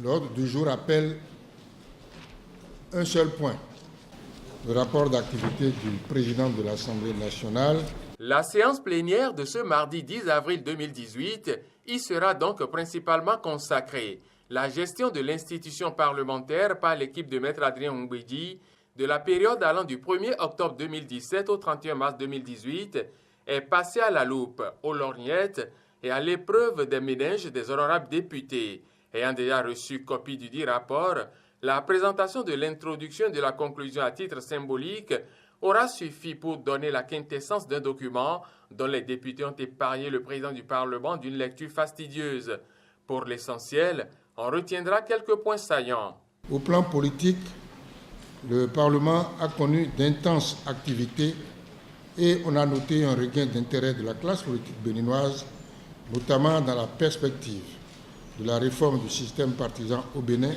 L'ordre du jour appelle un seul point, le rapport d'activité du président de l'Assemblée nationale. La séance plénière de ce mardi 10 avril 2018 y sera donc principalement consacrée. La gestion de l'institution parlementaire par l'équipe de Maître Adrien Ngouédi de la période allant du 1er octobre 2017 au 31 mars 2018 est passée à la loupe, aux lorgnettes et à l'épreuve des méninges des honorables députés. Ayant déjà reçu copie du dit rapport, la présentation de l'introduction et de la conclusion à titre symbolique aura suffi pour donner la quintessence d'un document dont les députés ont épargné le président du Parlement d'une lecture fastidieuse. Pour l'essentiel, on retiendra quelques points saillants. Au plan politique, le Parlement a connu d'intenses activités et on a noté un regain d'intérêt de la classe politique béninoise, notamment dans la perspective de la réforme du système partisan au Bénin,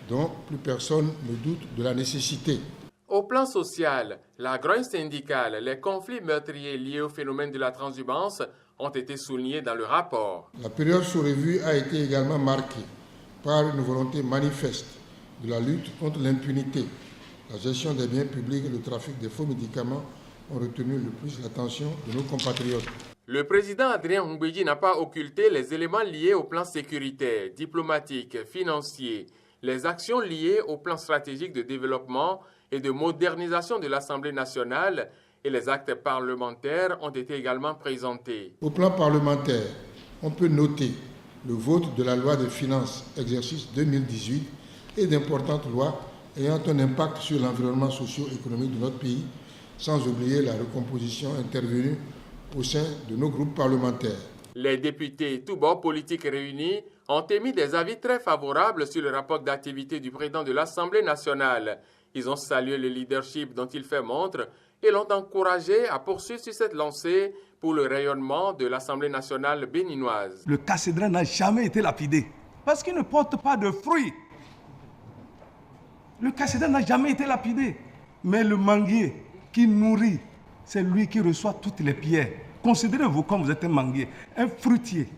dont plus personne ne doute de la nécessité. Au plan social, la grogne syndicale, les conflits meurtriers liés au phénomène de la transhumance ont été soulignés dans le rapport. La période sous revue a été également marquée par une volonté manifeste de la lutte contre l'impunité. La gestion des biens publics et le trafic des faux médicaments ont retenu le plus l'attention de nos compatriotes. Le président Adrien Ngouédi n'a pas occulté les éléments liés au plan sécuritaire, diplomatique, financier, les actions liées au plan stratégique de développement et de modernisation de l'Assemblée nationale et les actes parlementaires ont été également présentés. Au plan parlementaire, on peut noter le vote de la loi des finances exercice 2018 et d'importantes lois ayant un impact sur l'environnement socio-économique de notre pays, sans oublier la recomposition intervenue au sein de nos groupes parlementaires. Les députés, tous bords politiques réunis, ont émis des avis très favorables sur le rapport d'activité du président de l'Assemblée nationale. Ils ont salué le leadership dont il fait montre et l'ont encouragé à poursuivre sur cette lancée pour le rayonnement de l'Assemblée nationale béninoise. Le cassédrat n'a jamais été lapidé parce qu'il ne porte pas de fruits. Le cassédrat n'a jamais été lapidé. Mais le manguier qui nourrit, c'est lui qui reçoit toutes les pierres. Considérez-vous comme vous êtes un manguier, un fruitier.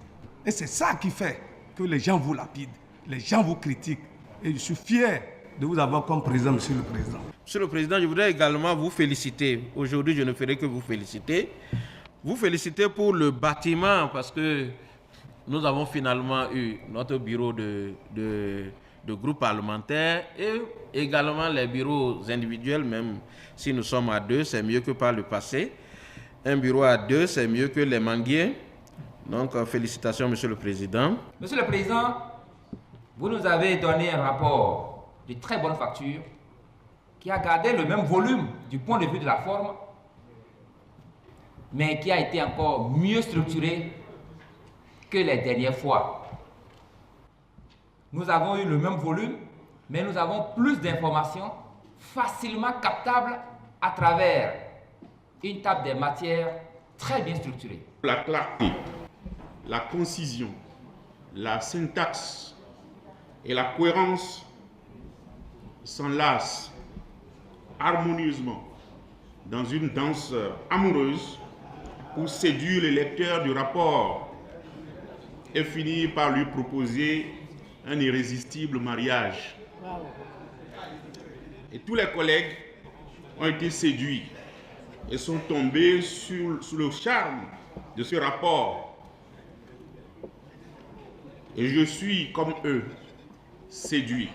Et c'est ça qui fait que les gens vous lapident, les gens vous critiquent. Et je suis fier de vous avoir comme président, Monsieur le Président. Monsieur le Président, je voudrais également vous féliciter. Aujourd'hui, je ne ferai que vous féliciter. Vous féliciter pour le bâtiment parce que nous avons finalement eu notre bureau de groupe parlementaire et également les bureaux individuels, même si nous sommes à 2, c'est mieux que par le passé. Un bureau à 2, c'est mieux que les manguiers. Donc, félicitations, Monsieur le Président. Monsieur le Président, vous nous avez donné un rapport de très bonne facture qui a gardé le même volume du point de vue de la forme, mais qui a été encore mieux structuré que les dernières fois. Nous avons eu le même volume, mais nous avons plus d'informations facilement captables à travers une table des matières très bien structurée. La clarté, la concision, la syntaxe et la cohérence s'enlacent harmonieusement dans une danse amoureuse pour séduire le lecteur du rapport et finir par lui proposer un irrésistible mariage. Et tous les collègues ont été séduits et sont tombés sous le charme de ce rapport. Et je suis, comme eux, séduit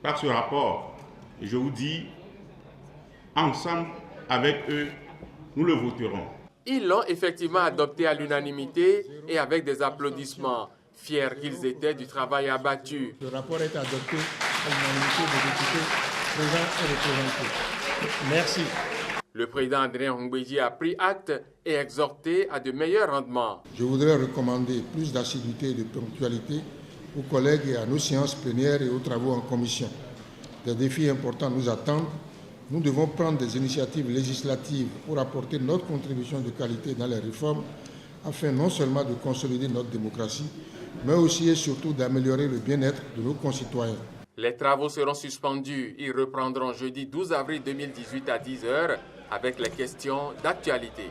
par ce rapport. Et je vous dis, ensemble, avec eux, nous le voterons. Ils l'ont effectivement adopté à l'unanimité et avec des applaudissements, fiers qu'ils étaient du travail abattu. Le rapport est adopté à l'unanimité des députés présents et représentés. Merci. Le président Adrien Ngouédi a pris acte et exhorté à de meilleurs rendements. Je voudrais recommander plus d'assiduité et de ponctualité aux collègues et à nos séances plénières et aux travaux en commission. Des défis importants nous attendent. Nous devons prendre des initiatives législatives pour apporter notre contribution de qualité dans les réformes afin non seulement de consolider notre démocratie, mais aussi et surtout d'améliorer le bien-être de nos concitoyens. Les travaux seront suspendus. Ils reprendront jeudi 12 avril 2018 à 10h avec les questions d'actualité.